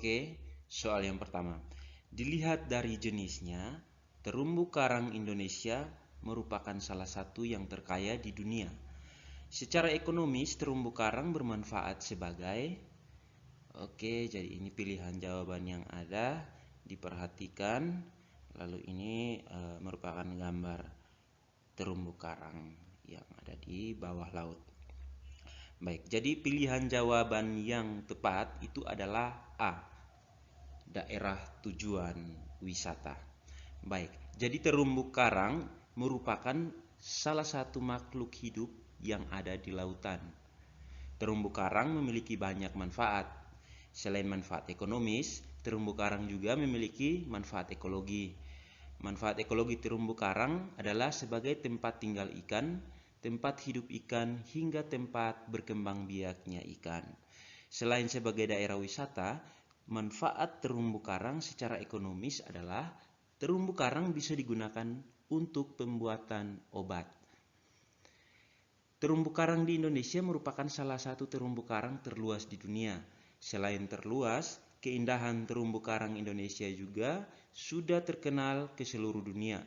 Oke, soal yang pertama. Dilihat dari jenisnya, terumbu karang Indonesia merupakan salah satu yang terkaya di dunia. Secara ekonomis, terumbu karang bermanfaat sebagai. Oke, jadi ini pilihan jawaban yang ada, diperhatikan. Lalu ini merupakan gambar terumbu karang yang ada di bawah laut. Baik, jadi pilihan jawaban yang tepat itu adalah A, daerah tujuan wisata. Baik, jadi terumbu karang merupakan salah satu makhluk hidup yang ada di lautan. Terumbu karang memiliki banyak manfaat. Selain manfaat ekonomis, terumbu karang juga memiliki manfaat ekologi. Manfaat ekologi terumbu karang adalah sebagai tempat tinggal ikan, tempat hidup ikan, hingga tempat berkembang biaknya ikan. Selain sebagai daerah wisata, manfaat terumbu karang secara ekonomis adalah terumbu karang bisa digunakan untuk pembuatan obat. Terumbu karang di Indonesia merupakan salah satu terumbu karang terluas di dunia. Selain terluas, keindahan terumbu karang Indonesia juga sudah terkenal ke seluruh dunia.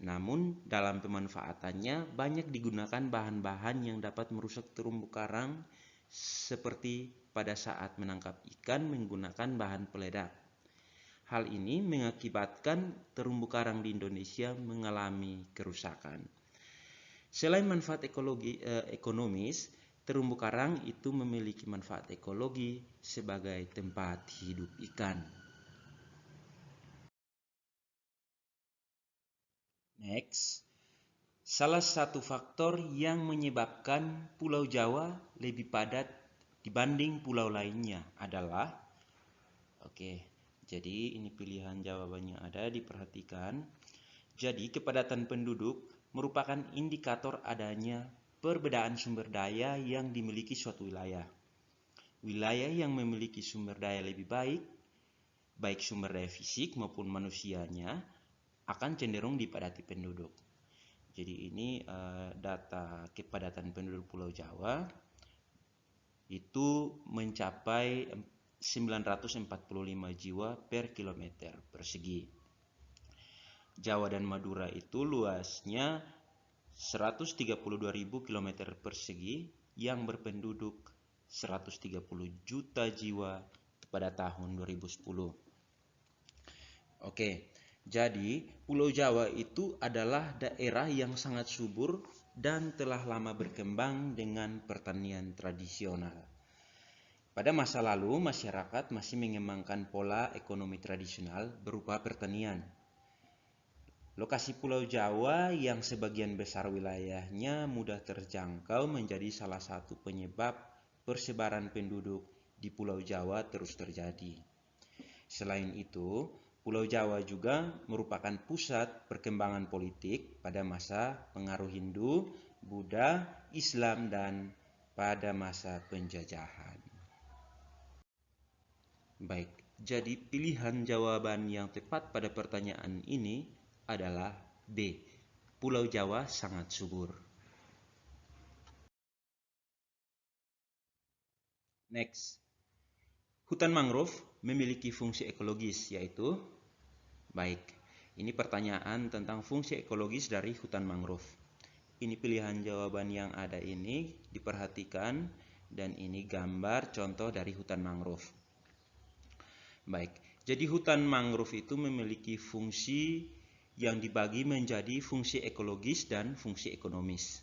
Namun, dalam pemanfaatannya banyak digunakan bahan-bahan yang dapat merusak terumbu karang seperti pada saat menangkap ikan menggunakan bahan peledak. Hal ini mengakibatkan terumbu karang di Indonesia mengalami kerusakan. Selain manfaat ekonomis, terumbu karang itu memiliki manfaat ekologi sebagai tempat hidup ikan. Next, salah satu faktor yang menyebabkan Pulau Jawa lebih padat dibanding pulau lainnya adalah, jadi ini pilihan jawabannya ada, diperhatikan. Jadi kepadatan penduduk merupakan indikator adanya perbedaan sumber daya yang dimiliki suatu wilayah. Wilayah yang memiliki sumber daya lebih baik sumber daya fisik maupun manusianya, akan cenderung dipadati penduduk. Jadi ini data kepadatan penduduk Pulau Jawa itu mencapai 945 jiwa per kilometer persegi. Jawa dan Madura itu luasnya 132.000 km persegi yang berpenduduk 130 juta jiwa pada tahun 2010. Jadi Pulau Jawa itu adalah daerah yang sangat subur dan telah lama berkembang dengan pertanian tradisional. Pada masa lalu, masyarakat masih mengembangkan pola ekonomi tradisional berupa pertanian. Lokasi Pulau Jawa yang sebagian besar wilayahnya mudah terjangkau menjadi salah satu penyebab persebaran penduduk di Pulau Jawa terus terjadi. Selain itu, Pulau Jawa juga merupakan pusat perkembangan politik pada masa pengaruh Hindu, Buddha, Islam, dan pada masa penjajahan. Baik, jadi pilihan jawaban yang tepat pada pertanyaan ini adalah B. Pulau Jawa sangat subur. Next. Hutan mangrove memiliki fungsi ekologis, yaitu ini pertanyaan tentang fungsi ekologis dari hutan mangrove. Ini pilihan jawaban yang ada ini, diperhatikan, dan ini gambar contoh dari hutan mangrove. Jadi hutan mangrove itu memiliki fungsi yang dibagi menjadi fungsi ekologis dan fungsi ekonomis.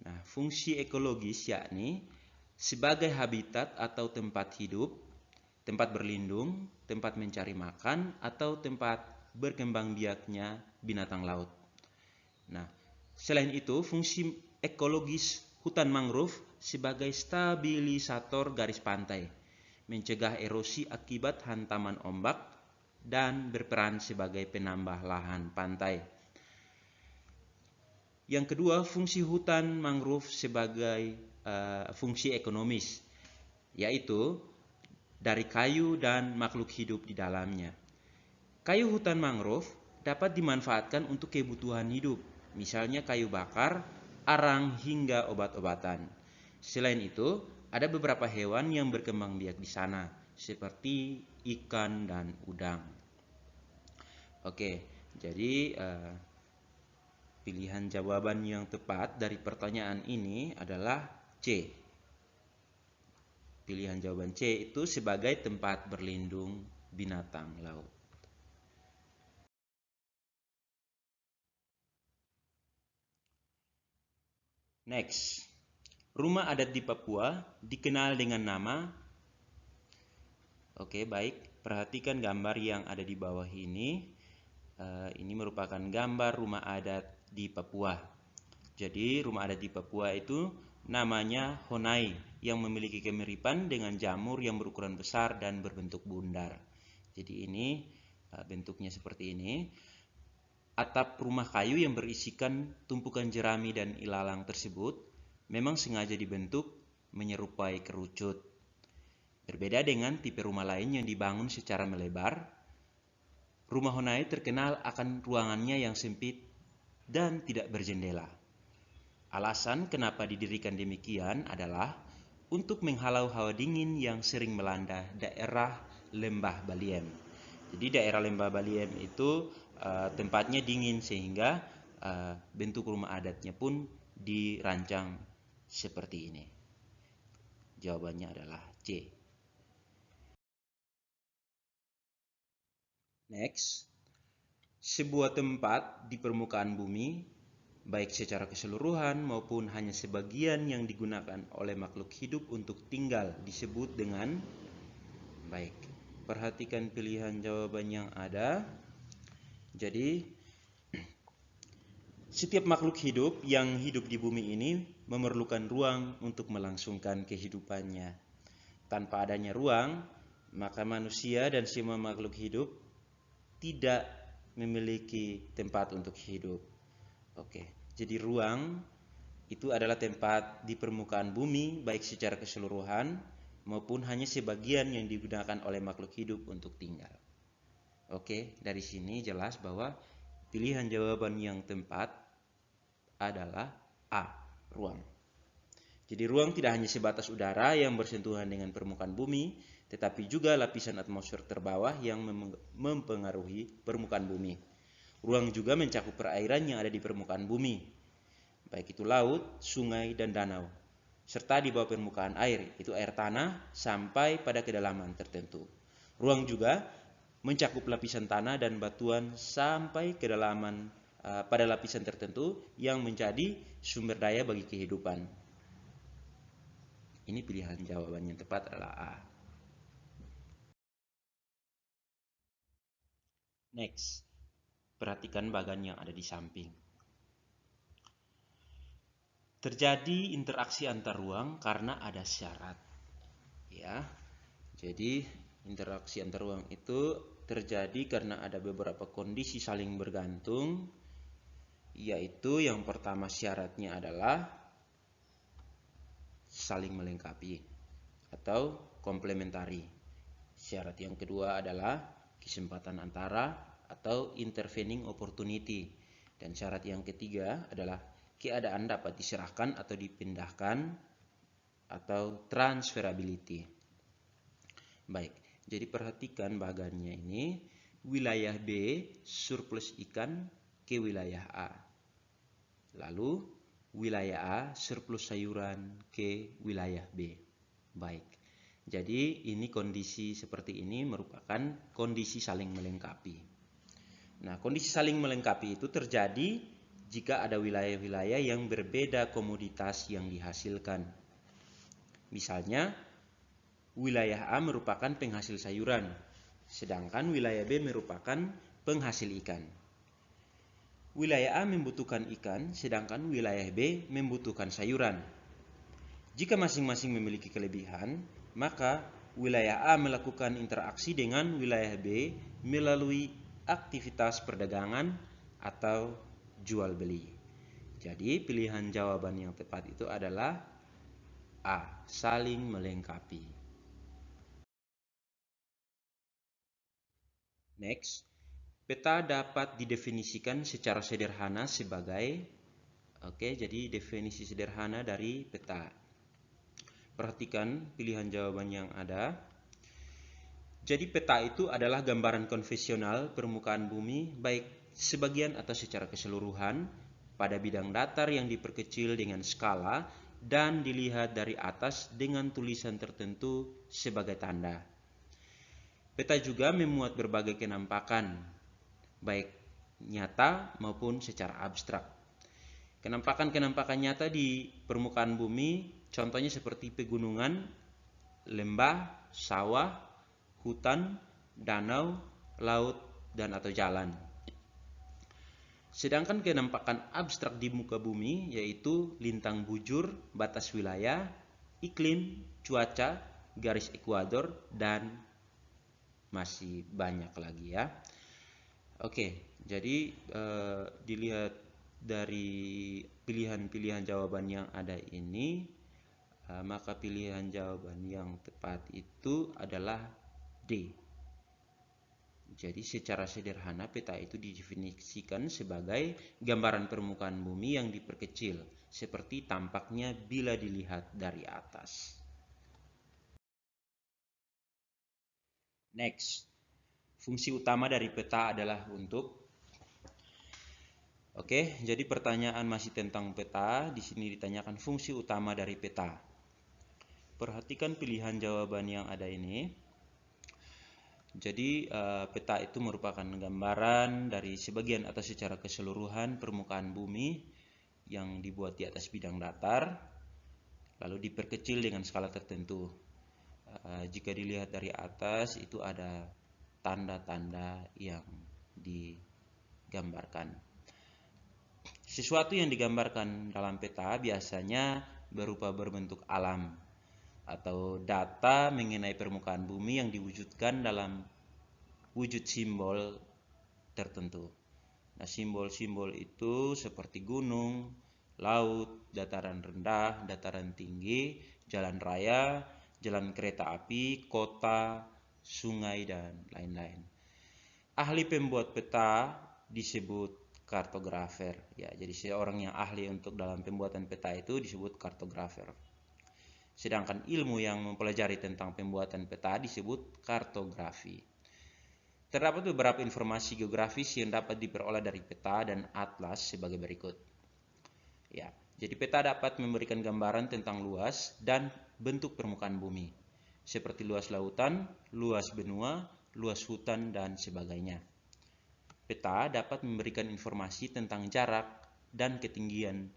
Nah, fungsi ekologis yakni sebagai habitat atau tempat hidup, tempat berlindung, tempat mencari makan, atau tempat berkembang biaknya binatang laut. Nah, selain itu, fungsi ekologis hutan mangrove sebagai stabilisator garis pantai, mencegah erosi akibat hantaman ombak, dan berperan sebagai penambah lahan pantai. Yang kedua, fungsi hutan mangrove sebagai fungsi ekonomis, yaitu dari kayu dan makhluk hidup di dalamnya. Kayu hutan mangrove dapat dimanfaatkan untuk kebutuhan hidup, misalnya kayu bakar, arang, hingga obat-obatan. Selain itu, ada beberapa hewan yang berkembang biak di sana, seperti ikan dan udang. Oke, jadi pilihan jawaban yang tepat dari pertanyaan ini adalah C. Pilihan jawaban C itu sebagai tempat berlindung binatang laut. Next, rumah adat di Papua dikenal dengan nama. Oke, baik. Perhatikan gambar yang ada di bawah ini. Ini merupakan gambar rumah adat di Papua. Jadi, rumah adat di Papua itu namanya honai, yang memiliki kemiripan dengan jamur yang berukuran besar dan berbentuk bundar. Jadi ini bentuknya seperti ini. Atap rumah kayu yang berisikan tumpukan jerami dan ilalang tersebut memang sengaja dibentuk menyerupai kerucut. Berbeda dengan tipe rumah lain yang dibangun secara melebar, rumah honai terkenal akan ruangannya yang sempit dan tidak berjendela. Alasan kenapa didirikan demikian adalah untuk menghalau hawa dingin yang sering melanda daerah lembah Baliem. Jadi daerah lembah Baliem itu tempatnya dingin, sehingga bentuk rumah adatnya pun dirancang seperti ini. Jawabannya adalah C. Next, sebuah tempat di permukaan bumi, baik secara keseluruhan maupun hanya sebagian yang digunakan oleh makhluk hidup untuk tinggal, disebut dengan. Baik, perhatikan pilihan jawaban yang ada. Jadi, setiap makhluk hidup yang hidup di bumi ini memerlukan ruang untuk melangsungkan kehidupannya. Tanpa adanya ruang, maka manusia dan semua makhluk hidup tidak memiliki tempat untuk hidup. Oke, jadi ruang itu adalah tempat di permukaan bumi, baik secara keseluruhan maupun hanya sebagian yang digunakan oleh makhluk hidup untuk tinggal. Oke, dari sini jelas bahwa pilihan jawaban yang tepat adalah A, ruang. Jadi ruang tidak hanya sebatas udara yang bersentuhan dengan permukaan bumi, tetapi juga lapisan atmosfer terbawah yang mempengaruhi permukaan bumi. Ruang juga mencakup perairan yang ada di permukaan bumi, baik itu laut, sungai, dan danau, serta di bawah permukaan air, itu air tanah, sampai pada kedalaman tertentu. Ruang juga mencakup lapisan tanah dan batuan sampai kedalaman pada lapisan tertentu yang menjadi sumber daya bagi kehidupan. Ini pilihan jawaban yang tepat adalah A. Next, perhatikan bagan yang ada di samping. Terjadi interaksi antar ruang karena ada syarat. Ya, jadi interaksi antar ruang itu terjadi karena ada beberapa kondisi saling bergantung, yaitu yang pertama syaratnya adalah saling melengkapi atau komplementari. Syarat yang kedua adalah kesempatan antara atau intervening opportunity. Dan syarat yang ketiga adalah keadaan dapat diserahkan atau dipindahkan atau transferability. Baik, jadi perhatikan bagannya ini. Wilayah B surplus ikan ke wilayah A. Lalu wilayah A surplus sayuran ke wilayah B. Baik, jadi ini kondisi seperti ini merupakan kondisi saling melengkapi. Nah, kondisi saling melengkapi itu terjadi jika ada wilayah-wilayah yang berbeda komoditas yang dihasilkan. Misalnya, wilayah A merupakan penghasil sayuran, sedangkan wilayah B merupakan penghasil ikan. Wilayah A membutuhkan ikan, sedangkan wilayah B membutuhkan sayuran. Jika masing-masing memiliki kelebihan, maka wilayah A melakukan interaksi dengan wilayah B melalui aktivitas perdagangan atau jual beli. Jadi pilihan jawaban yang tepat itu adalah A, saling melengkapi. Next, peta dapat didefinisikan secara sederhana sebagai, jadi definisi sederhana dari peta. Perhatikan pilihan jawaban yang ada. Jadi peta itu adalah gambaran konvensional permukaan bumi baik sebagian atau secara keseluruhan pada bidang datar yang diperkecil dengan skala dan dilihat dari atas dengan tulisan tertentu sebagai tanda. Peta juga memuat berbagai kenampakan, baik nyata maupun secara abstrak. Kenampakan-kenampakan nyata di permukaan bumi, contohnya seperti pegunungan, lembah, sawah, hutan, danau, laut, dan atau jalan. Sedangkan kenampakan abstrak di muka bumi yaitu lintang bujur, batas wilayah, iklim, cuaca, garis ekuador, dan masih banyak lagi ya. Oke, jadi dilihat dari pilihan-pilihan jawaban yang ada ini, maka pilihan jawaban yang tepat itu adalah D. Jadi secara sederhana peta itu didefinisikan sebagai gambaran permukaan bumi yang diperkecil, seperti tampaknya bila dilihat dari atas. Next, fungsi utama dari peta adalah untuk Oke, jadi pertanyaan masih tentang peta. Di sini ditanyakan fungsi utama dari peta. Perhatikan pilihan jawaban yang ada ini. Jadi peta itu merupakan gambaran dari sebagian atau secara keseluruhan permukaan bumi yang dibuat di atas bidang datar, lalu diperkecil dengan skala tertentu. Jika dilihat dari atas itu ada tanda-tanda yang digambarkan. Sesuatu yang digambarkan dalam peta biasanya berupa berbentuk alam atau data mengenai permukaan bumi yang diwujudkan dalam wujud simbol tertentu. Nah, simbol-simbol itu seperti gunung, laut, dataran rendah, dataran tinggi, jalan raya, jalan kereta api, kota, sungai, dan lain-lain. Ahli pembuat peta disebut kartografer. Ya, jadi seorang yang ahli untuk dalam pembuatan peta itu disebut kartografer. Sedangkan ilmu yang mempelajari tentang pembuatan peta disebut kartografi. Terdapat beberapa informasi geografis yang dapat diperoleh dari peta dan atlas sebagai berikut. Ya, jadi peta dapat memberikan gambaran tentang luas dan bentuk permukaan bumi, seperti luas lautan, luas benua, luas hutan, dan sebagainya. Peta dapat memberikan informasi tentang jarak dan ketinggian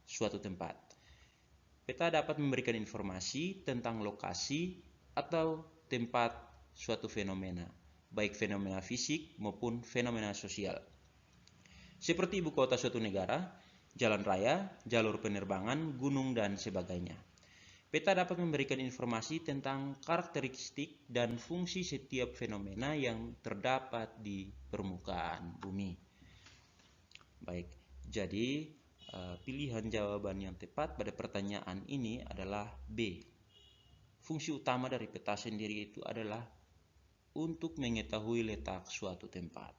suatu tempat. Peta dapat memberikan informasi tentang lokasi atau tempat suatu fenomena, baik fenomena fisik maupun fenomena sosial. Seperti ibu kota suatu negara, jalan raya, jalur penerbangan, gunung, dan sebagainya. Peta dapat memberikan informasi tentang karakteristik dan fungsi setiap fenomena yang terdapat di permukaan bumi. Baik, jadi pilihan jawaban yang tepat pada pertanyaan ini adalah B. Fungsi utama dari peta sendiri itu adalah untuk mengetahui letak suatu tempat.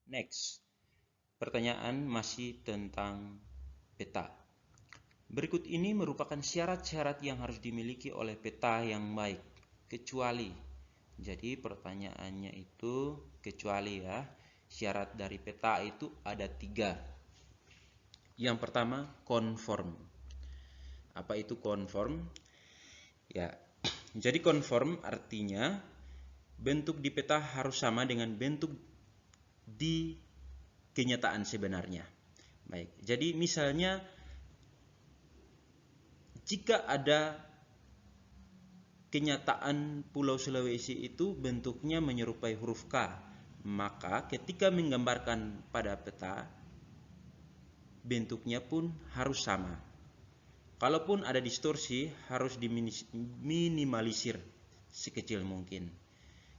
Next, pertanyaan masih tentang peta. Berikut ini merupakan syarat-syarat yang harus dimiliki oleh peta yang baik, kecuali. Jadi pertanyaannya itu kecuali ya. Syarat dari peta itu ada 3. Yang pertama, konform. Apa itu konform? Ya, jadi konform artinya bentuk di peta harus sama dengan bentuk di kenyataan sebenarnya. Baik, jadi misalnya jika ada kenyataan Pulau Sulawesi itu bentuknya menyerupai huruf K, maka ketika menggambarkan pada peta, bentuknya pun harus sama. Kalaupun ada distorsi, harus diminimalisir sekecil mungkin.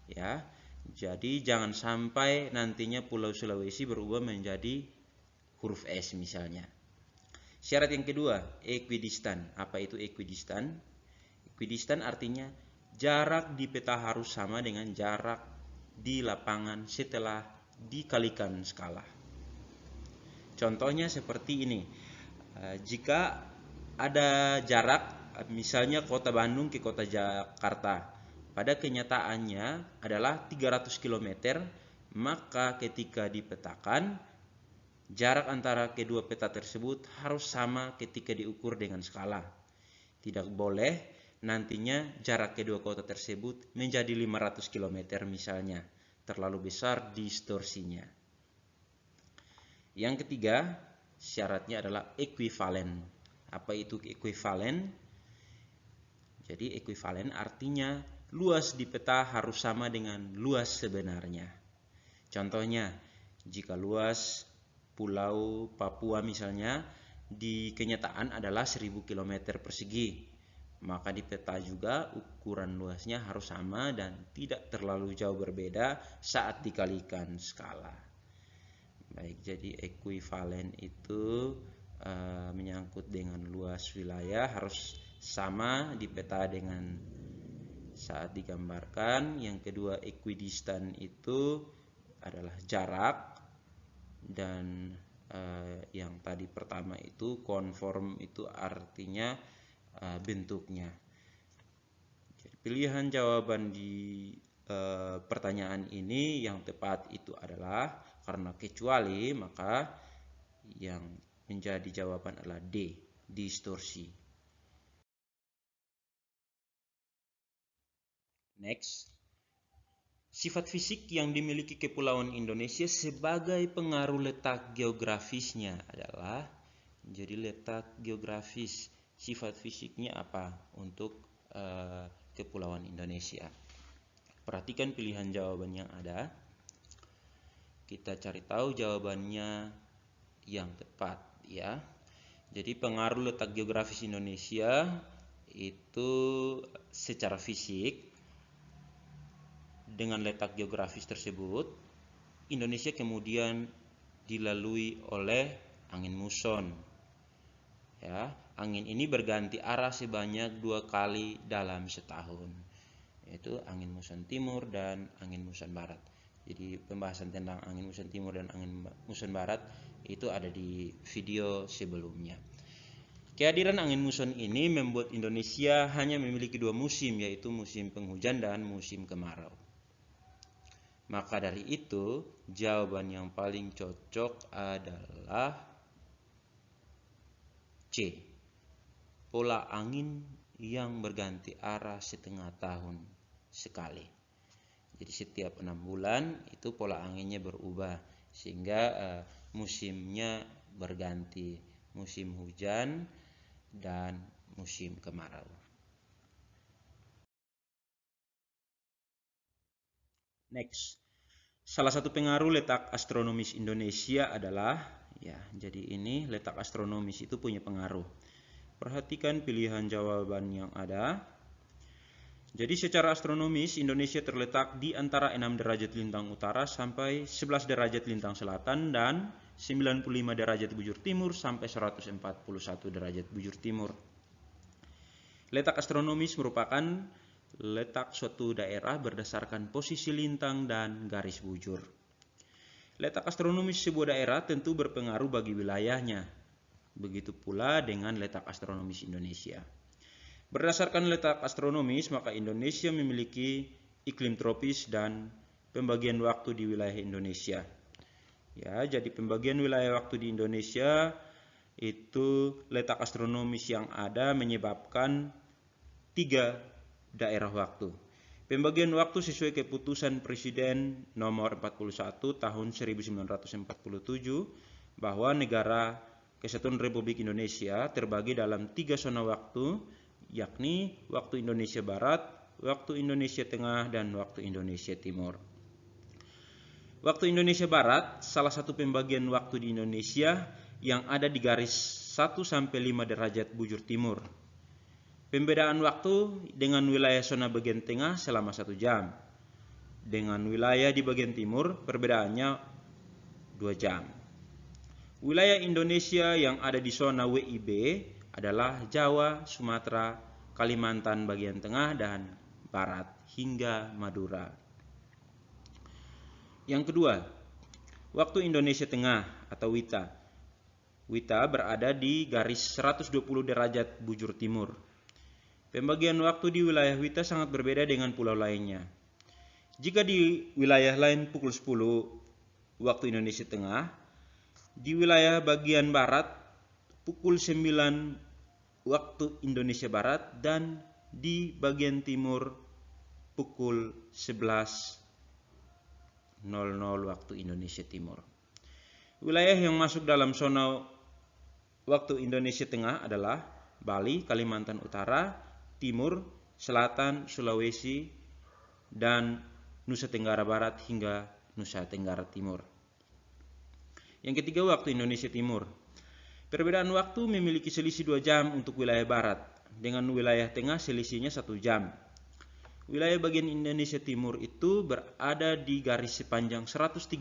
Ya, jadi jangan sampai nantinya Pulau Sulawesi berubah menjadi huruf S misalnya. Syarat yang kedua, equidistant. Apa itu equidistant? Equidistant artinya jarak di peta harus sama dengan jarak di lapangan setelah dikalikan skala. Contohnya seperti ini. Jika ada jarak misalnya kota Bandung ke kota Jakarta, pada kenyataannya adalah 300 km, maka ketika dipetakan, jarak antara kedua peta tersebut harus sama ketika diukur dengan skala. Tidak boleh nantinya jarak kedua kota tersebut menjadi 500 km misalnya. Terlalu besar distorsinya. Yang ketiga, syaratnya adalah ekuivalen. Apa itu ekuivalen? Jadi ekuivalen artinya luas di peta harus sama dengan luas sebenarnya. Contohnya, jika luas Pulau Papua misalnya di kenyataan adalah 1000 km persegi, maka di peta juga ukuran luasnya harus sama dan tidak terlalu jauh berbeda saat dikalikan skala. Baik, jadi ekuivalen itu menyangkut dengan luas wilayah harus sama di peta dengan saat digambarkan. Yang kedua, equidistant itu adalah jarak, dan yang tadi pertama itu konform itu artinya bentuknya. Jadi, pilihan jawaban di pertanyaan ini yang tepat itu adalah karena kecuali, maka yang menjadi jawaban adalah D, distorsi. Next, sifat fisik yang dimiliki Kepulauan Indonesia sebagai pengaruh letak geografisnya adalah, jadi letak geografis, sifat fisiknya apa untuk Kepulauan Indonesia. Perhatikan pilihan jawaban yang ada. Kita cari tahu jawabannya yang tepat ya. Jadi pengaruh letak geografis Indonesia itu secara fisik, dengan letak geografis tersebut Indonesia kemudian dilalui oleh angin muson. Ya, angin ini berganti arah sebanyak 2 kali dalam setahun, yaitu angin muson timur dan angin muson barat. Jadi pembahasan tentang angin muson timur dan angin muson barat itu ada di video sebelumnya. Kehadiran angin muson ini membuat Indonesia hanya memiliki 2 musim, yaitu musim penghujan dan musim kemarau. Maka dari itu, jawaban yang paling cocok adalah C. Pola angin yang berganti arah setengah tahun sekali. Jadi setiap 6 bulan itu pola anginnya berubah, sehingga musimnya berganti, musim hujan dan musim kemarau. Next, salah satu pengaruh letak astronomis Indonesia adalah, ya, jadi ini letak astronomis itu punya pengaruh. Perhatikan pilihan jawaban yang ada. Jadi secara astronomis Indonesia terletak di antara 6 derajat lintang utara sampai 11 derajat lintang selatan dan 95 derajat bujur timur sampai 141 derajat bujur timur. Letak astronomis merupakan letak suatu daerah berdasarkan posisi lintang dan garis bujur. Letak astronomis sebuah daerah tentu berpengaruh bagi wilayahnya. Begitu pula dengan letak astronomis Indonesia. Berdasarkan letak astronomis, maka Indonesia memiliki iklim tropis dan pembagian waktu di wilayah Indonesia. Ya, jadi pembagian wilayah waktu di Indonesia itu letak astronomis yang ada menyebabkan 3 daerah waktu. Pembagian waktu sesuai keputusan Presiden nomor 41 tahun 1947 bahwa negara Kesatuan Republik Indonesia terbagi dalam 3 zona waktu, yakni waktu Indonesia Barat, waktu Indonesia Tengah, dan waktu Indonesia Timur. Waktu Indonesia Barat salah satu pembagian waktu di Indonesia yang ada di garis 1-5 derajat bujur timur. Pembedaan waktu dengan wilayah zona bagian tengah selama 1 jam. Dengan wilayah di bagian timur perbedaannya 2 jam. Wilayah Indonesia yang ada di zona WIB adalah Jawa, Sumatera, Kalimantan bagian tengah, dan barat hingga Madura. Yang kedua, waktu Indonesia Tengah atau WITA. WITA berada di garis 120 derajat bujur timur. Pembagian waktu di wilayah Wita sangat berbeda dengan pulau lainnya. Jika di wilayah lain pukul 10 waktu Indonesia Tengah, di wilayah bagian barat pukul 9 waktu Indonesia Barat, dan di bagian timur pukul 11.00 waktu Indonesia Timur. Wilayah yang masuk dalam zona waktu Indonesia Tengah adalah Bali, Kalimantan Utara, Timur, Selatan, Sulawesi, dan Nusa Tenggara Barat hingga Nusa Tenggara Timur. Yang ketiga, waktu Indonesia Timur. Perbedaan waktu memiliki selisih 2 jam untuk wilayah barat, dengan wilayah tengah selisihnya 1 jam. Wilayah bagian Indonesia Timur itu berada di garis sepanjang 135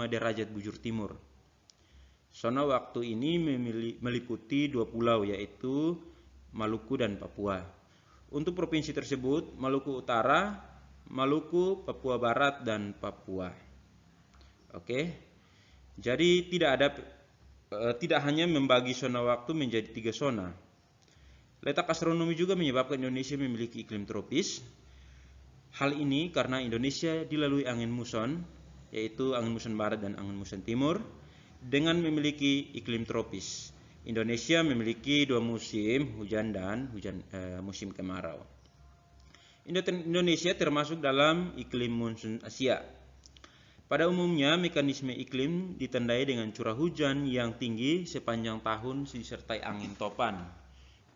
derajat bujur timur. Zona waktu ini meliputi 2 pulau, yaitu Maluku dan Papua. Untuk provinsi tersebut, Maluku Utara, Maluku, Papua Barat, dan Papua. Oke. Jadi tidak hanya membagi zona waktu menjadi 3 zona. Letak astronomi juga menyebabkan Indonesia memiliki iklim tropis. Hal ini karena Indonesia dilalui angin muson, yaitu angin muson barat dan angin muson timur, dengan memiliki iklim tropis. Indonesia memiliki 2 musim, hujan dan musim kemarau. Indonesia termasuk dalam iklim monsun Asia. Pada umumnya, mekanisme iklim ditandai dengan curah hujan yang tinggi sepanjang tahun disertai angin topan,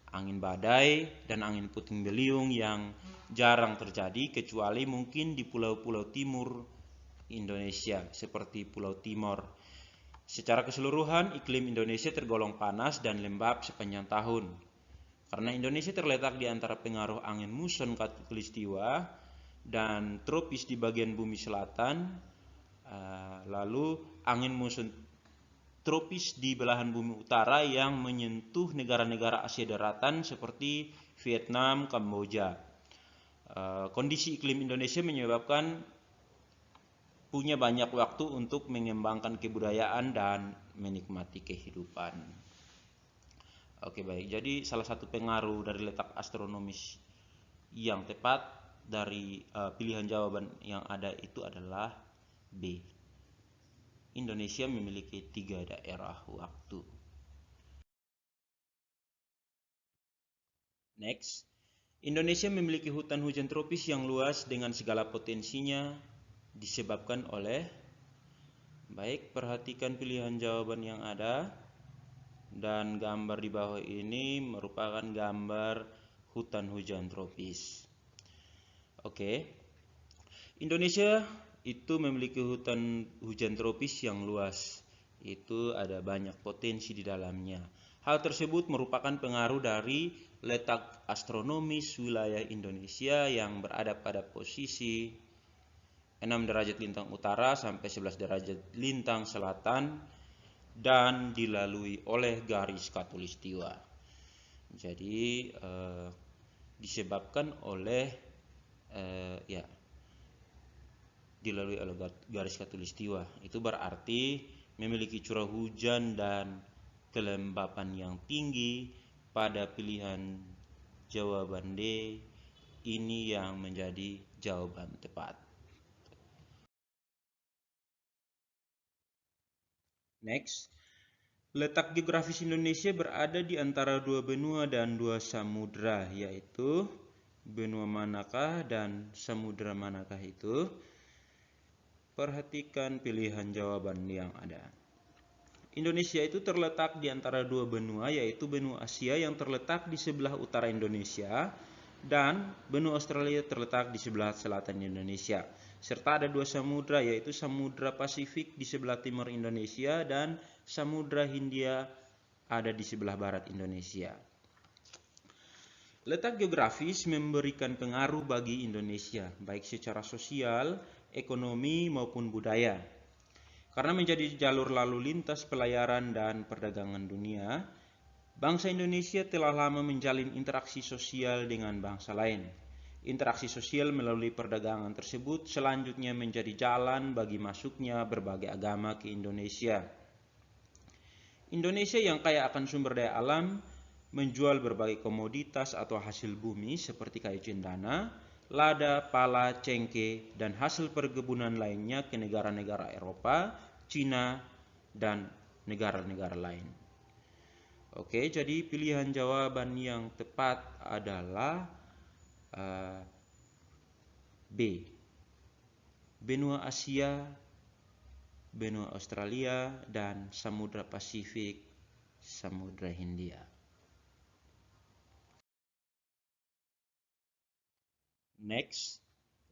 angin badai, dan angin puting beliung yang jarang terjadi kecuali mungkin di pulau-pulau timur Indonesia seperti Pulau Timor. Secara keseluruhan, iklim Indonesia tergolong panas dan lembab sepanjang tahun. Karena Indonesia terletak di antara pengaruh angin muson khatulistiwa dan tropis di bagian bumi selatan, lalu angin muson tropis di belahan bumi utara yang menyentuh negara-negara Asia daratan seperti Vietnam, Kamboja. Kondisi iklim Indonesia menyebabkan punya banyak waktu untuk mengembangkan kebudayaan dan menikmati kehidupan. Oke, baik. Jadi salah satu pengaruh dari letak astronomis yang tepat dari pilihan jawaban yang ada itu adalah B. Indonesia memiliki 3 daerah waktu. Next. Indonesia memiliki hutan hujan tropis yang luas dengan segala potensinya disebabkan oleh, baik, perhatikan pilihan jawaban yang ada, dan gambar di bawah ini merupakan gambar hutan hujan tropis. Oke. Indonesia itu memiliki hutan hujan tropis yang luas. Itu ada banyak potensi di dalamnya. Hal tersebut merupakan pengaruh dari letak astronomis wilayah Indonesia yang berada pada posisi 6 derajat lintang utara sampai 11 derajat lintang selatan dan dilalui oleh garis khatulistiwa. Jadi disebabkan oleh dilalui oleh garis khatulistiwa. Itu berarti memiliki curah hujan dan kelembapan yang tinggi pada pilihan jawaban D. Ini yang menjadi jawaban tepat. Next, letak geografis Indonesia berada di antara 2 benua dan 2 samudra, yaitu benua manakah dan samudra manakah itu? Perhatikan pilihan jawaban yang ada. Indonesia itu terletak di antara 2 benua, yaitu benua Asia yang terletak di sebelah utara Indonesia dan benua Australia terletak di sebelah selatan Indonesia. Serta ada 2 samudra, yaitu Samudra Pasifik di sebelah timur Indonesia dan Samudra Hindia ada di sebelah barat Indonesia. Letak geografis memberikan pengaruh bagi Indonesia, baik secara sosial, ekonomi, maupun budaya. Karena menjadi jalur lalu lintas pelayaran dan perdagangan dunia, bangsa Indonesia telah lama menjalin interaksi sosial dengan bangsa lain. Interaksi sosial melalui perdagangan tersebut selanjutnya menjadi jalan bagi masuknya berbagai agama ke Indonesia. Indonesia yang kaya akan sumber daya alam menjual berbagai komoditas atau hasil bumi seperti kayu cendana, lada, pala, cengkeh, dan hasil perkebunan lainnya ke negara-negara Eropa, Cina, dan negara-negara lain. Oke, jadi pilihan jawaban yang tepat adalah B. Benua Asia, benua Australia, dan Samudra Pasifik, Samudra Hindia. Next,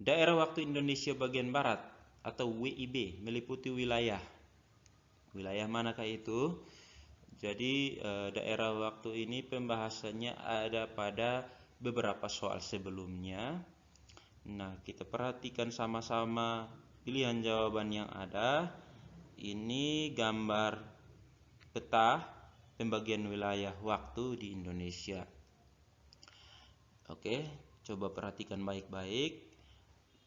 daerah waktu Indonesia bagian Barat atau WIB meliputi wilayah manakah itu? Jadi daerah waktu ini pembahasannya ada pada beberapa soal sebelumnya. Nah, kita perhatikan sama-sama pilihan jawaban yang ada. Ini gambar peta pembagian wilayah waktu di Indonesia. Oke, coba perhatikan baik-baik.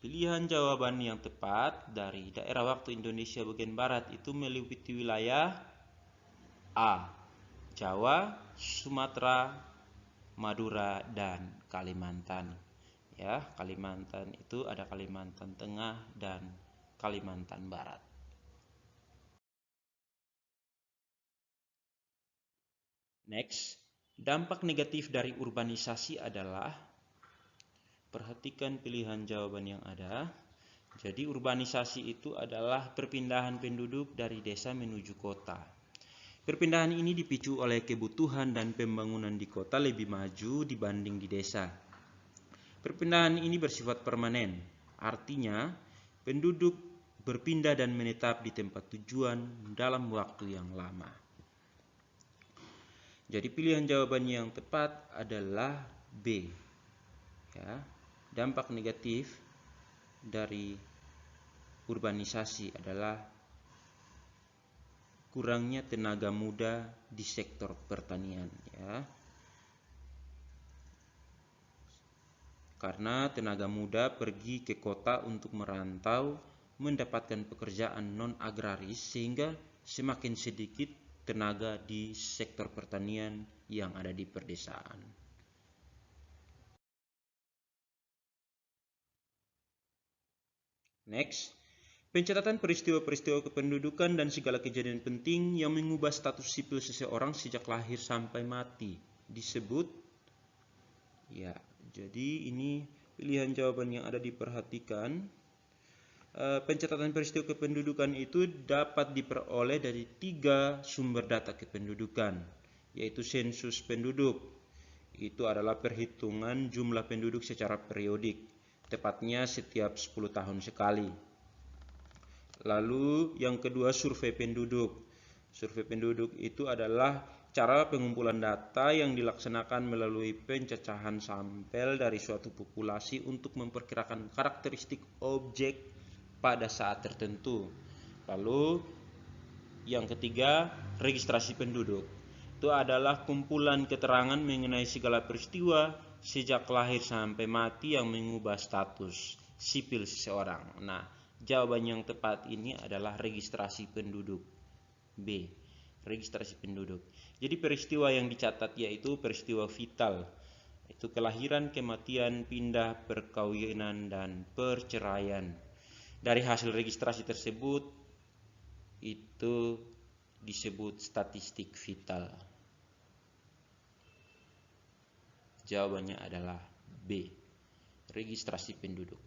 Pilihan jawaban yang tepat dari daerah waktu Indonesia bagian Barat itu meliputi wilayah A. Jawa, Sumatera, Madura, dan Kalimantan. Ya, Kalimantan itu ada Kalimantan Tengah dan Kalimantan Barat. Next, dampak negatif dari urbanisasi adalah, perhatikan pilihan jawaban yang ada. Jadi urbanisasi itu adalah perpindahan penduduk dari desa menuju kota. Perpindahan ini dipicu oleh kebutuhan dan pembangunan di kota lebih maju dibanding di desa. Perpindahan ini bersifat permanen, artinya penduduk berpindah dan menetap di tempat tujuan dalam waktu yang lama. Jadi pilihan jawaban yang tepat adalah B. Ya, dampak negatif dari urbanisasi adalah kurangnya tenaga muda di sektor pertanian, ya. Karena tenaga muda pergi ke kota untuk merantau mendapatkan pekerjaan non-agraris sehingga semakin sedikit tenaga di sektor pertanian yang ada di perdesaan. Next, pencatatan peristiwa-peristiwa kependudukan dan segala kejadian penting yang mengubah status sipil seseorang sejak lahir sampai mati disebut, ya, jadi ini pilihan jawaban yang ada diperhatikan. Pencatatan peristiwa kependudukan itu dapat diperoleh dari 3 sumber data kependudukan, yaitu sensus penduduk. Itu adalah perhitungan jumlah penduduk secara periodik, tepatnya setiap 10 tahun sekali. Lalu yang kedua, survei penduduk. Survei penduduk itu adalah cara pengumpulan data yang dilaksanakan melalui pencacahan sampel dari suatu populasi untuk memperkirakan karakteristik objek pada saat tertentu. Lalu yang ketiga, registrasi penduduk. Itu adalah kumpulan keterangan mengenai segala peristiwa sejak lahir sampai mati yang mengubah status sipil seseorang. Nah, jawaban yang tepat ini adalah registrasi penduduk. B. Registrasi penduduk. Jadi peristiwa yang dicatat yaitu peristiwa vital. Itu kelahiran, kematian, pindah, perkawinan, dan perceraian. Dari hasil registrasi tersebut itu disebut statistik vital. Jawabannya adalah B. Registrasi penduduk.